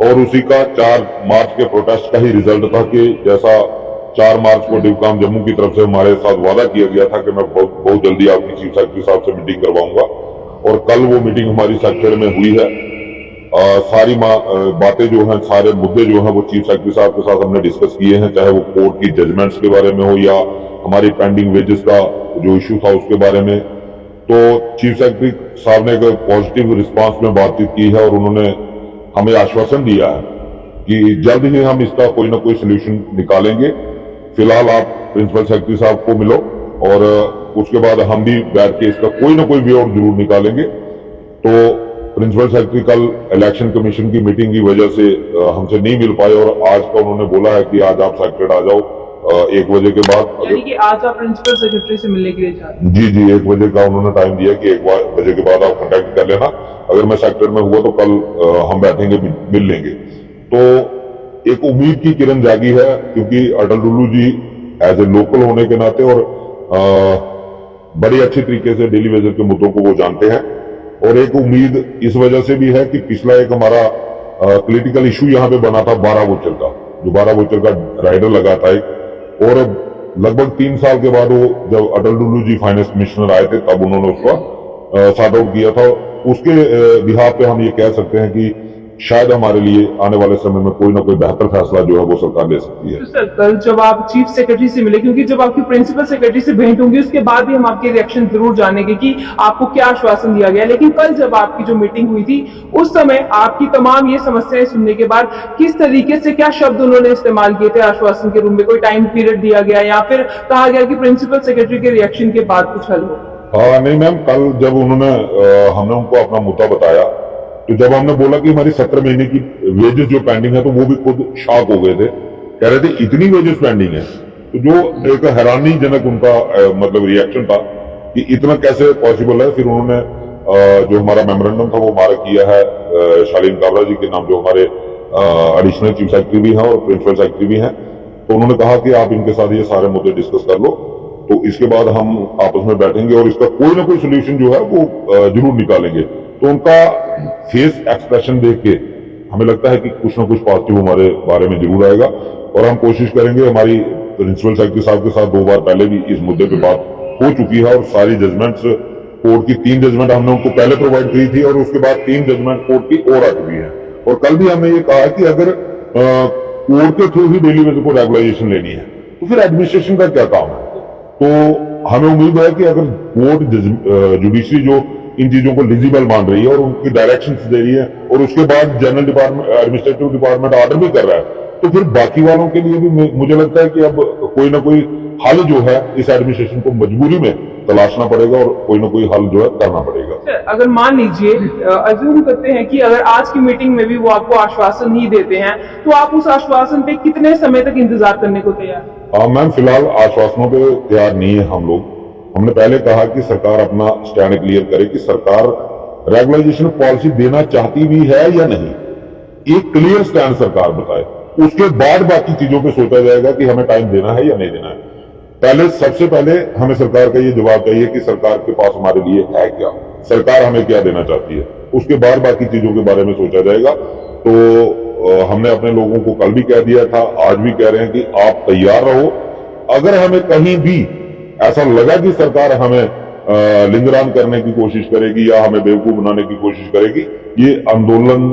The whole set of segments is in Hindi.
और उसी का 4 मार्च के प्रोटेस्ट का ही रिजल्ट था कि जैसा 4 मार्च को डिवकाम जम्मू की तरफ से हमारे साथ वादा किया गया था कि मैं बहुत जल्दी आपकी चीफ सेक्रेटरी साहब से मीटिंग करवाऊंगा, और कल वो मीटिंग हमारी सेक्रेटरी में हुई है। सारी बातें जो हैं, सारे मुद्दे जो हैं वो चीफ सेक्रेटरी साहब के साथ हमने डिस्कस किए हैं, चाहे वो कोर्ट की जजमेंट्स के बारे में हो या हमारी पेंडिंग वेजेस का जो इश्यू था उसके बारे में। तो चीफ सेक्रेटरी साहब ने एक पॉजिटिव रिस्पांस में बातचीत की है और उन्होंने हमें आश्वासन दिया है कि जल्द ही हम इसका कोई ना कोई सोल्यूशन निकालेंगे। फिलहाल आप प्रिंसिपल सेक्रेटरी साहब को मिलो और उसके बाद हम भी बैठ के इसका कोई ना कोई वे आउट जरूर निकालेंगे। तो प्रिंसिपल सेक्रेटरी कल इलेक्शन कमीशन की मीटिंग की वजह से हमसे नहीं मिल पाए और आज का उन्होंने बोला है कि आज आप सेक्रेटरी आ जाओ 1 बजे के बाद। यानी कि आज आप प्रिंसिपल सेक्रेटरी से मिलने के लिए जा रहे हैं? जी 1 बजे का उन्होंने टाइम दिया कि 1 बजे के बाद आप कांटेक्ट कर लेना। अगर मैं सेक्रेटरी में हुआ तो कल हम बैठेंगे, मिल लेंगे। तो एक उम्मीद की किरण जागी है, क्योंकि अटल डुल्लू जी एज ए लोकल होने के नाते और बड़ी अच्छी तरीके से डेली वेजर के मुद्दों को वो जानते हैं। और एक उम्मीद इस वजह से भी है कि पिछला एक हमारा पॉलिटिकल इशू यहाँ पे बना था 12 वोचर का, जो 12 वोचर का राइडर लगा था एक, और लगभग 3 साल के बाद वो जब अटल डुल्लू जी फाइनेंस कमिश्नर आए थे तब उन्होंने उसका सॉर्ट आउट किया था। उसके बिहाफ पे हम ये कह सकते हैं कि शायद हमारे लिए आने वाले समय में कोई ना कोई बेहतर फैसला जो है वो सरकार ले सकती है। तो सर कल जब आप चीफ सेक्रेटरी से मिले, क्योंकि जब आपकी प्रिंसिपल सेक्रेटरी से भेंट होंगी उसके बाद ही हम आपके रिएक्शन जरूर जानेंगे कि आपको क्या आश्वासन दिया गया, लेकिन कल जब आपकी जो मीटिंग हुई थी उस समय आपकी तमाम ये समस्याएं सुनने के बाद किस तरीके से, क्या शब्द उन्होंने इस्तेमाल किए थे आश्वासन के रूप में? कोई टाइम पीरियड दिया गया या फिर कहा गया कि प्रिंसिपल सेक्रेटरी के रिएक्शन के बाद कुछ हल हो? नहीं मैम, कल जब उन्होंने हमने उनको अपना मुद्दा बताया तो जब हमने बोला कि हमारी 17 महीने की वेजेस जो पेंडिंग है, तो वो भी खुद शॉक हो गए थे, कह रहे थे इतनी वेजेस पेंडिंग है। तो जो एक हैरानीजनक उनका मतलब रिएक्शन था कि इतना कैसे पॉसिबल है। फिर उन्होंने जो हमारा मेमोरेंडम था वो मार्क किया है शालीन काबरा जी के नाम, जो हमारे एडिशनल चीफ सेक्रेटरी भी हैं और प्रिंसिपल सेक्रेटरी भी हैं। तो उन्होंने कहा कि आप इनके साथ ये सारे मुद्दे डिस्कस कर लो, तो इसके बाद हम आपस में बैठेंगे और इसका कोई ना कोई सोल्यूशन जो है वो जरूर निकालेंगे। तो उनका फेस एक्सप्रेशन देख के हमें लगता है कि कुछ ना कुछ पॉजिटिव हमारे बारे में जरूर आएगा, और हम कोशिश करेंगे। हमारी प्रिंसिपल सेक्रेटरी साहब के साथ 2 बार पहले भी इस मुद्दे पे बात हो चुकी है और सारी जजमेंट्स, कोर्ट की 3 जजमेंट हमने उनको पहले प्रोवाइड की थी और उसके बाद 3 जजमेंट कोर्ट की और आ चुकी है। और कल भी हमने ये कहा कि अगर कोर्ट के थ्रू ही डेली वेजर को रेगुलाइजेशन लेनी है तो फिर एडमिनिस्ट्रेशन का क्या काम है। तो हमें उम्मीद है कि अगर कोर्ट जुडिशरी जो इन चीजों को लिजिबल मान रही है और उनकी डायरेक्शंस दे रही है और उसके बाद general department, administrative department order भी कर रहा है, तो फिर बाकी वालों के लिए भी मुझे लगता है कि अब कोई ना कोई हल जो है इस एडमिनिस्ट्रेशन को मजबूरी में तलाशना पड़ेगा और कोई ना कोई हल जो है करना पड़ेगा। अगर मान लीजिए अज्यूम करते हैं कि अगर आज की मीटिंग में भी वो आपको आश्वासन नहीं देते हैं, तो आप उस आश्वासन पे कितने समय तक इंतजार करने को तैयार? मैम, फिलहाल आश्वासनों पे तैयार नहीं है हम लोग। हमने पहले कहा कि सरकार अपना स्टैंड क्लियर करे कि सरकार रेगुलाइजेशन पॉलिसी देना चाहती भी है या नहीं। एक क्लियर स्टैंड सरकार बताए, उसके बाद बाकी चीजों पे सोचा जाएगा कि हमें टाइम देना है या नहीं देना है। पहले, सबसे पहले हमें सरकार का ये जवाब चाहिए कि सरकार के पास हमारे लिए है क्या, सरकार हमें क्या देना चाहती है। उसके बाद बाकी चीजों के बारे में सोचा जाएगा। तो हमने अपने लोगों को कल भी कह दिया था, आज भी कह रहे हैं कि आप तैयार रहो। अगर हमें कहीं भी ऐसा लगा कि सरकार हमें लिंगरान करने की कोशिश करेगी या हमें बेवकूफ बनाने की कोशिश करेगी, ये आंदोलन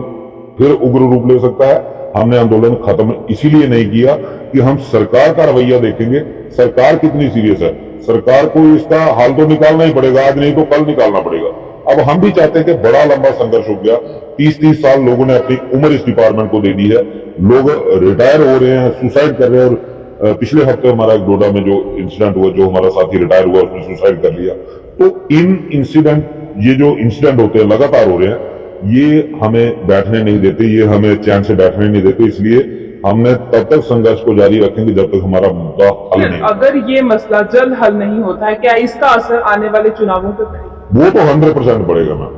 फिर उग्र रूप ले सकता है। हमने आंदोलन खत्म इसीलिए नहीं किया कि हम सरकार का रवैया देखेंगे, सरकार कितनी सीरियस है। सरकार को इसका हल तो निकालना ही पड़ेगा, आज नहीं तो कल निकालना पड़ेगा। अब हम भी चाहते हैं कि बड़ा लंबा संघर्ष हो गया, 30-30 साल लोगों ने अपनी उम्र इस डिपार्टमेंट को दे दी है, लोग रिटायर हो रहे हैं, सुसाइड कर रहे हैं। और पिछले हफ्ते हमारा एक डोडा में जो इंसिडेंट हुआ, जो हमारा साथी रिटायर हुआ, उसने सुसाइड कर लिया। तो ये जो इंसिडेंट होते हैं लगातार हो रहे हैं, ये हमें बैठने नहीं देते, ये हमें चैन से बैठने नहीं देते। इसलिए हमने तब तक संघर्ष को जारी रखेंगे जब तक हमारा मुद्दा हल नहीं। अगर ये मसला जल्द हल नहीं होता है, क्या इसका असर आने वाले चुनावों पर पड़ेगा? वो तो 100% पड़ेगा मैम।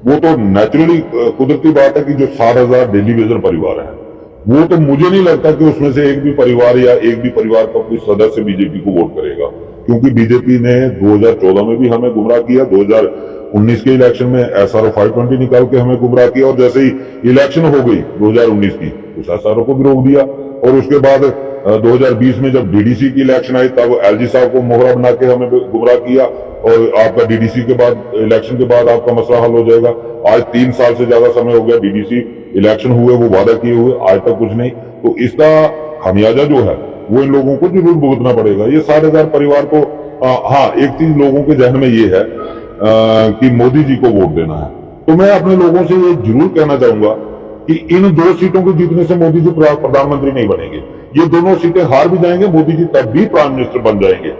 वो तो नेचुरली कुदरती बात है कि जो 7,000 डेली वेजर परिवार है, वो तो मुझे नहीं लगता कि उसमें से एक भी परिवार या एक भी परिवार का कोई सदस्य बीजेपी को वोट करेगा, क्योंकि बीजेपी ने 2014 में भी हमें गुमराह किया, 19 के इलेक्शन में SRO 520 निकाल के हमें गुमराह किया, और जैसे ही इलेक्शन हो गई 2019 की, उस SRO को भी रोक दिया। और उसके बाद 2020 में जब DDC की इलेक्शन आई तब LG साहब को मोहरा बना के हमें गुमराह किया, और आपका DDC के बाद, इलेक्शन के बाद आपका मसला हल हो जाएगा। आज 3 साल से ज्यादा समय हो गया, DDC इलेक्शन हुए, वो वादा किए हुए आज तक कुछ नहीं। तो इसका खामियाजा जो है वो इन लोगों को जरूर भुगतना पड़ेगा। ये 60,000 परिवार को हाँ, एक चीज लोगों के जहन में ये है कि मोदी जी को वोट देना है। तो मैं अपने लोगों से ये जरूर कहना चाहूंगा कि इन 2 सीटों को जीतने से मोदी जी प्रधानमंत्री नहीं बनेंगे। ये दोनों सीटें हार भी जाएंगे, मोदी जी तब भी प्राइम मिनिस्टर बन जाएंगे।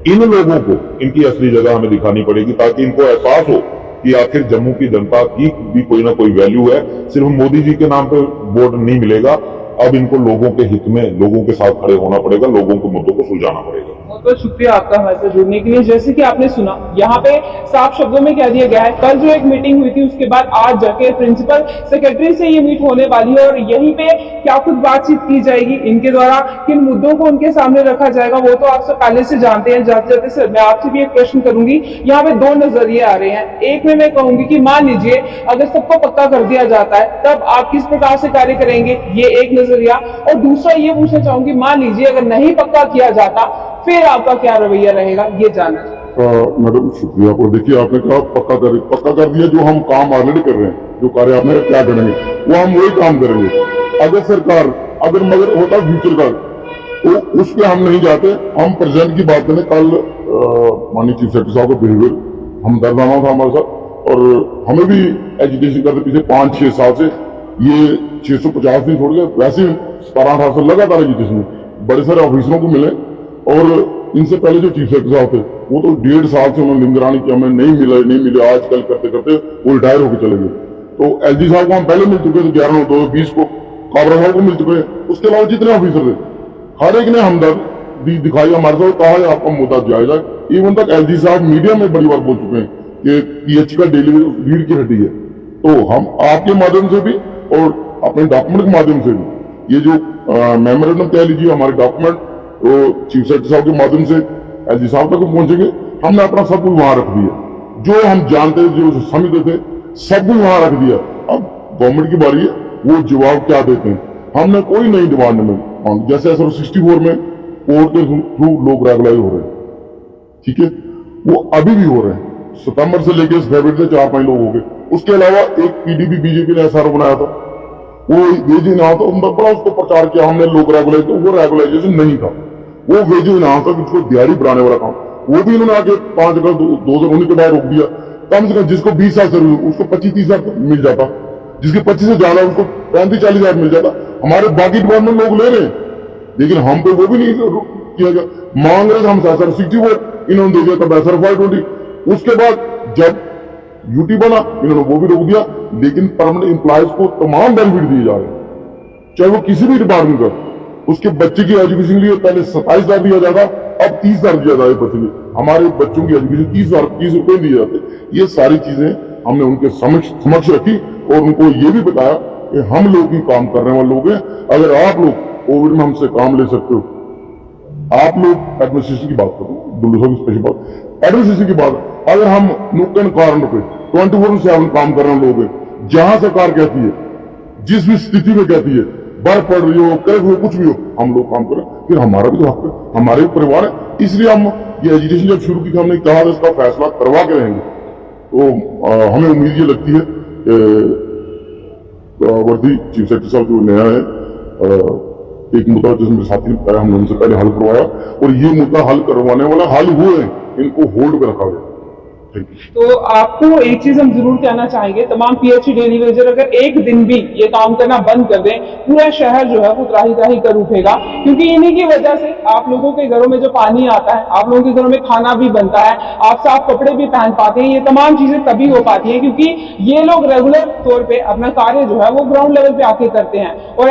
इन लोगों को इनकी असली जगह हमें दिखानी पड़ेगी, ताकि इनको एहसास हो कि आखिर जम्मू की जनता की भी कोई ना कोई वैल्यू है। सिर्फ मोदी जी के नाम पे वोट नहीं मिलेगा। अब इनको लोगों के हित में, लोगों के साथ खड़े होना पड़ेगा, लोगों के मुद्दों को सुलझाना पड़ेगा। बहुत बहुत शुक्रिया आपका हमारे साथ जुड़ने के लिए। जैसे कि आपने सुना, यहाँ पे साफ शब्दों में कह दिया गया है, कल जो एक मीटिंग हुई थी उसके बाद आज जाके प्रिंसिपल सेक्रेटरी से ये मीट होने वाली है, और यहीं पे क्या कुछ बातचीत की जाएगी, इनके द्वारा किन मुद्दों को उनके सामने रखा जाएगा, वो तो आप सब पहले से जानते हैं। जाते जाते सर मैं आपसे भी एक प्रश्न करूंगी। यहाँ पे 2 नजरिए आ रहे हैं। एक में मैं कहूंगी कि मान लीजिए अगर सबको पक्का कर दिया जाता है तब आप किस प्रकार से कार्य करेंगे, ये एक नजरिया। और दूसरा ये पूछना चाहूंगी, मान लीजिए अगर नहीं पक्का किया जाता फिर आपका क्या रवैया रहेगा, ये जानना। मैडम शुक्रिया। और देखिए, आपने कहा पक्का कर दिया। जो हम काम ऑलरेडी कर रहे हैं, जो कार्य आपने क्या करेंगे, वो हम वही काम करेंगे। अगर सरकार अगर मगर होता फ्यूचर का, तो उस पर हम नहीं जाते। हम प्रेजेंट की बात करें, कल माननीय चीफ सेक्रेटरी साहब का बिहेवियर हम दर्दाना था हमारे साथ, और हमें भी एजुकेशन करते पीछे 5-6 साल से ये 650 नहीं छोड़ गए। वैसे 17-18 साल लगातार एजुकेशन में बड़े सारे ऑफिसरों को मिले, और इनसे पहले जो चीफ सेक्रेटरी साहब थे वो तो 1.5 साल से उन्होंने निगरानी की, हमें नहीं मिले, आजकल करते करते वो रिटायर होकर चले गए। तो LG साहब को हम पहले मिल चुके थे 11/9/20 को, काबरा साहब को मिल चुके हैं। उसके अलावा जितने ऑफिसर थे हर एक ने हमदर्दी दिखाई हमारे साथ, कहा है आपका मुद्दा जायज है। इवन तक LG साहब मीडिया में बड़ी बार बोल चुके हैं कि PH का डेली रीढ़ की हड्डी है। तो हम आपके माध्यम से भी और अपने डॉक्यूमेंट के माध्यम से भी, ये जो मेमोरेंडम कह लीजिए, हमारे डॉक्यूमेंट तो चीफ सेक्रेटरी साहब के माध्यम से LG साहब तक पहुंचेंगे। हमने अपना सब कुछ वहां रख दिया, जो हम जानते थे, जो समझते थे, सब कुछ वहां रख दिया। अब गवर्नमेंट की बारी है, वो जवाब क्या देते हैं। हमने कोई नई डिमांड में मांग, जैसे SRO 64 में कोर्ट के थ्रू लोग रेगुलाइज हो रहे हैं, ठीक है, वो अभी भी हो रहे हैं। सितंबर से लेकर फरवरी से 4-5 लोग हो गए। उसके अलावा एक PDP BJP ने SRO बनाया था, वो वेज इनाम था, उनका बड़ा उसको प्रचार किया हमने, लोग रेगुलाइज, तो वो रेगुलाइजेशन नहीं था, वो वेज इनाम था, उसको दिहाड़ी बढ़ाने वाला काम। वो भी इन्होंने आगे 5 अगस्त 2019 के बाद रोक दिया। कम से कम जिसको 20 साल सर्विस उसको 25-30 हजार मिल जाता, जिसके 25 से ज्यादा उसको 35-40 हजार मिल जाता। हमारे बाकी डिपार्टमेंट लोग ले रहे हैं, लेकिन हम पे वो भी नहीं किया गया। मांग रहे थे हम SRO 64, इन्होंने दे दिया तब SRO 520। उसके बाद जब UT बना, इन्होंने वो भी रोक दिया। लेकिन परमानेंट एम्प्लॉयज को तमाम बेनिफिट दिए जा रहे हैं, चाहे वो किसी भी डिपार्टमेंट का। उसके बच्चे की एजुकेशन के लिए पहले 27 हजार दिया जाता, अब 30 हजार दिया जाता है बच्चे के। हमारे बच्चों की एजुकेशन 30 रुपए दिए जाते। ये सारी चीजें हमने उनके समक्ष रखी, और उनको ये भी बताया कि हम लोग ही काम करने वाले लोग हैं। अगर आप लोग कोविड में हमसे काम ले सकते हो, आप लोग एडमिनिस्ट्रेशन की बात करो, दुल्लू साहब की स्पेशल बात, एडमिनिस्ट्रेशन की बात, अगर हम नुक्कड़ कारण पे 24/7 काम कर रहे हैं लोग हैं, जहां सरकार कहती है, जिस भी स्थिति में कहती है, बर्फ पड़ रही हो, कर्फ हो, कुछ भी हो, हम लोग काम करें, फिर हमारा भी तो हक है, हमारे भी परिवार है। इसलिए हम ये एजुकेशन जब शुरू की, हमने कहा था इसका फैसला करवा के रहेंगे। तो हमें उम्मीद ये लगती है वर्दी चीफ सेक्रेटरी साहब जो नया है, एक मुद्दा जिसमें साथी ने बताया, हमने उनसे पहले हल करवाया, और ये मुद्दा हल करवाने वाला हल हुए हैं, इनको होल्ड पे रखा गया। तो आपको एक चीज हम जरूर कहना चाहेंगे, तमाम PHC डेली वेजर अगर एक दिन भी ये काम करना बंद कर दें, पूरा शहर जो है वो त्राही त्राही कर उठेगा। क्योंकि इन्हीं की वजह से आप लोगों के घरों में जो पानी आता है, आप लोगों के घरों में खाना भी बनता है, आप साफ कपड़े भी पहन पाते हैं, ये तमाम चीजें तभी हो पाती है क्योंकि ये लोग रेगुलर तौर पर अपना कार्य जो है वो ग्राउंड लेवल पे आके करते हैं। और